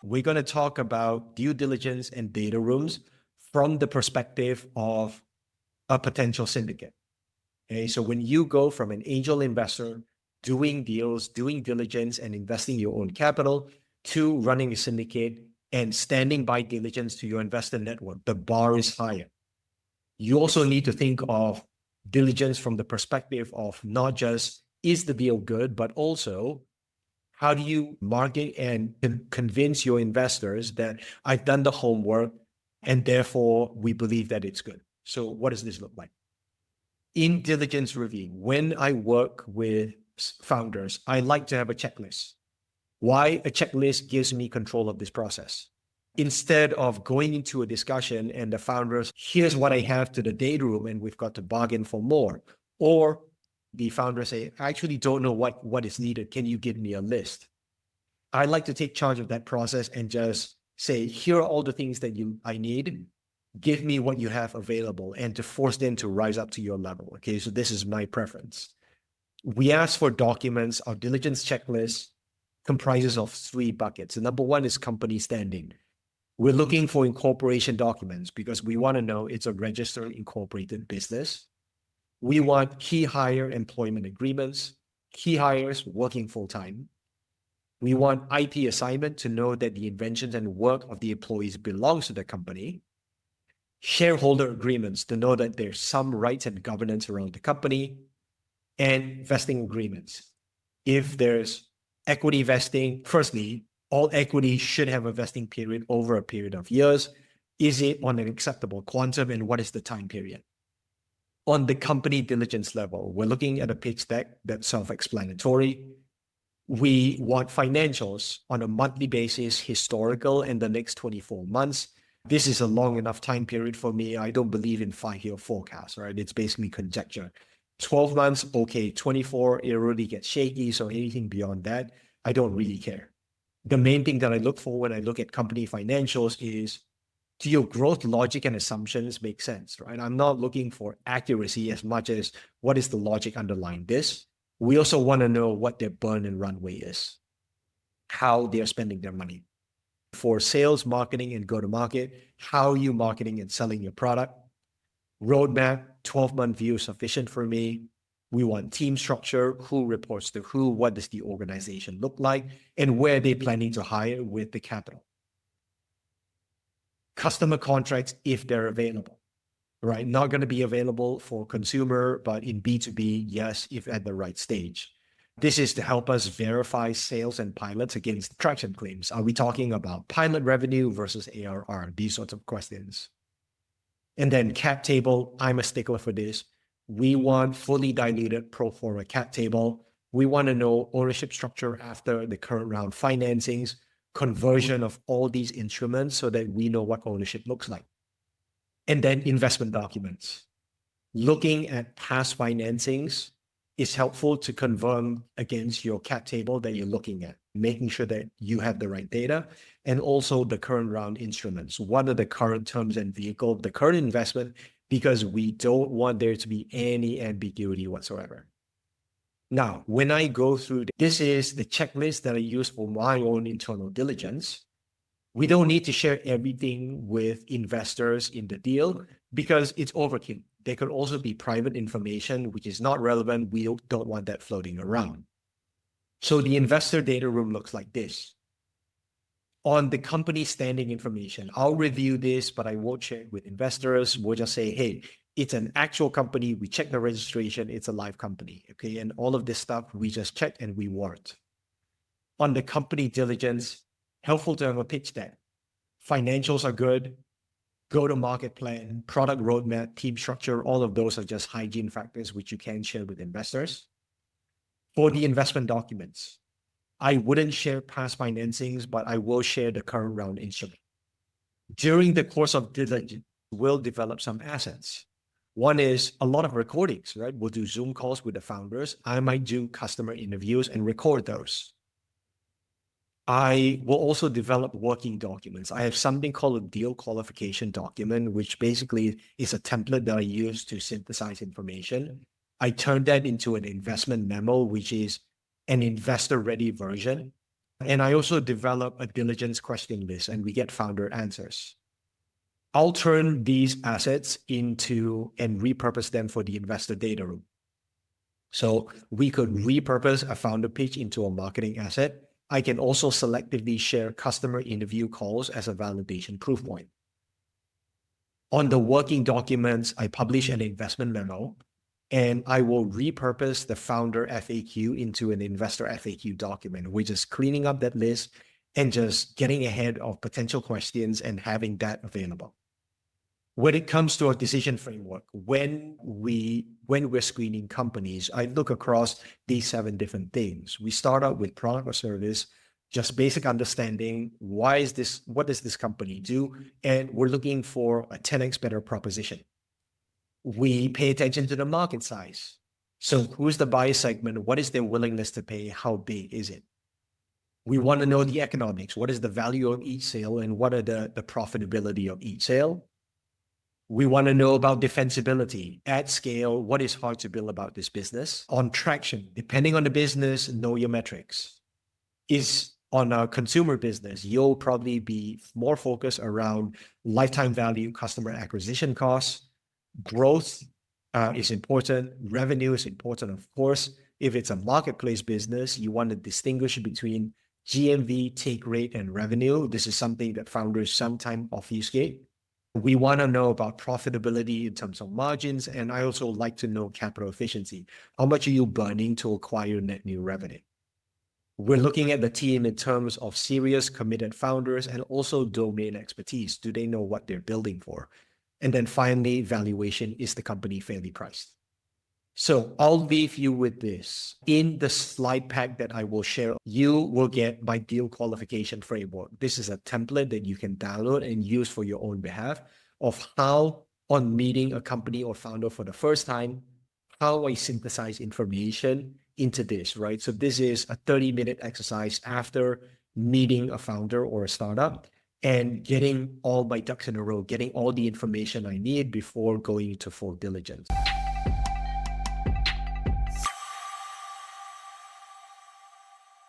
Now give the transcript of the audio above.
we're going to talk about due diligence and data rooms from the perspective of a potential syndicate. Okay, so when you go from an angel investor doing deals, doing diligence and investing your own capital to running a syndicate and standing by diligence to your investor network, the bar is higher. You also need to think of diligence from the perspective of not just is the deal good, but also how do you market and convince your investors that I've done the homework and therefore we believe that it's good. So what does this look like? In diligence review, when I work with founders, I like to have a checklist. Why? A checklist gives me control of this process. Instead of going into a discussion and the founders, here's what I have to the data room and we've got to bargain for more. Or the founders say, I actually don't know what is needed. Can you give me a list? I like to take charge of that process and just say, here are all the things that I need. Give me what you have available and to force them to rise up to your level. Okay, so this is my preference. We ask for documents. Our diligence checklist comprises of 3 buckets. The number 1 is company standing. We're looking for incorporation documents because we want to know it's a registered incorporated business. We want key hire employment agreements, key hires working full-time. We want IP assignment to know that the inventions and work of the employees belongs to the company. Shareholder agreements to know that there's some rights and governance around the company. And vesting agreements. If there's equity vesting, firstly, all equity should have a vesting period over a period of years. Is it on an acceptable quantum and what is the time period? On the company diligence level, we're looking at a pitch deck that's self-explanatory. We want financials on a monthly basis, historical, and the next 24 months. This is a long enough time period for me. I don't believe in 5-year forecasts, right? It's basically conjecture. 12 months, okay. 24, it really gets shaky. So anything beyond that, I don't really care. The main thing that I look for when I look at company financials is, do your growth logic and assumptions make sense, right? I'm not looking for accuracy as much as what is the logic underlying this. We also want to know what their burn and runway is, how they're spending their money. For sales, marketing, and go-to-market, how are you marketing and selling your product? Roadmap, 12-month view sufficient for me. We want team structure, who reports to who, what does the organization look like, and where they're planning to hire with the capital. Customer contracts, if they're available, right? Not going to be available for consumer, but in B2B, yes, if at the right stage. This is to help us verify sales and pilots against traction claims. Are we talking about pilot revenue versus ARR? These sorts of questions. And then cap table, I'm a stickler for this. We want fully diluted pro forma cap table. We want to know ownership structure after the current round financings, conversion of all these instruments so that we know what ownership looks like. And then investment documents. Looking at past financings is helpful to confirm against your cap table that you're looking at, making sure that you have the right data, and also the current round instruments. What are the current terms and vehicle of the current investment? Because we don't want there to be any ambiguity whatsoever. Now, when I go through, this is the checklist that I use for my own internal diligence. We don't need to share everything with investors in the deal because it's overkill. There could also be private information, which is not relevant. We don't want that floating around. So the investor data room looks like this. On the company standing information, I'll review this, but I won't share it with investors. We'll just say, hey, it's an actual company. We check the registration. It's a live company. Okay. And all of this stuff, we just check and we warrant. On the company diligence, helpful to have a pitch deck. Financials are good. Go-to-market plan, product roadmap, team structure, all of those are just hygiene factors which you can share with investors. For the investment documents, I wouldn't share past financings, but I will share the current round instrument. During the course of diligence, we'll develop some assets. One is a lot of recordings, right? We'll do Zoom calls with the founders. I might do customer interviews and record those. I will also develop working documents. I have something called a deal qualification document, which basically is a template that I use to synthesize information. I turn that into an investment memo, which is an investor-ready version. And I also develop a diligence question list, and we get founder answers. I'll turn these assets into and repurpose them for the investor data room. So we could repurpose a founder pitch into a marketing asset. I can also selectively share customer interview calls as a validation proof point. On the working documents, I publish an investment memo, and I will repurpose the founder FAQ into an investor FAQ document. We're just cleaning up that list and just getting ahead of potential questions and having that available. When it comes to our decision framework, when we're screening companies, I look across these 7 different things. We start out with product or service, just basic understanding. What does this company do? And we're looking for a 10x better proposition. We pay attention to the market size. So who's the buyer segment? What is their willingness to pay? How big is it? We want to know the economics. What is the value of each sale and what are the profitability of each sale? We want to know about defensibility at scale. What is hard to build about this business? On traction, depending on the business, know your metrics. Is on a consumer business, you'll probably be more focused around lifetime value, customer acquisition costs. Growth is important. Revenue is important, of course. If it's a marketplace business, you want to distinguish between GMV, take rate, and revenue. This is something that founders sometimes obfuscate. We want to know about profitability in terms of margins, and I also like to know capital efficiency. How much are you burning to acquire net new revenue? We're looking at the team in terms of serious, committed founders and also domain expertise. Do they know what they're building for? And then finally, valuation. Is the company fairly priced? So I'll leave you with this. In the slide pack that I will share, you will get my deal qualification framework. This is a template that you can download and use for your own behalf of how, on meeting a company or founder for the first time, how I synthesize information into this, right? So this is a 30-minute exercise after meeting a founder or a startup and getting all my ducks in a row, getting all the information I need before going into full diligence.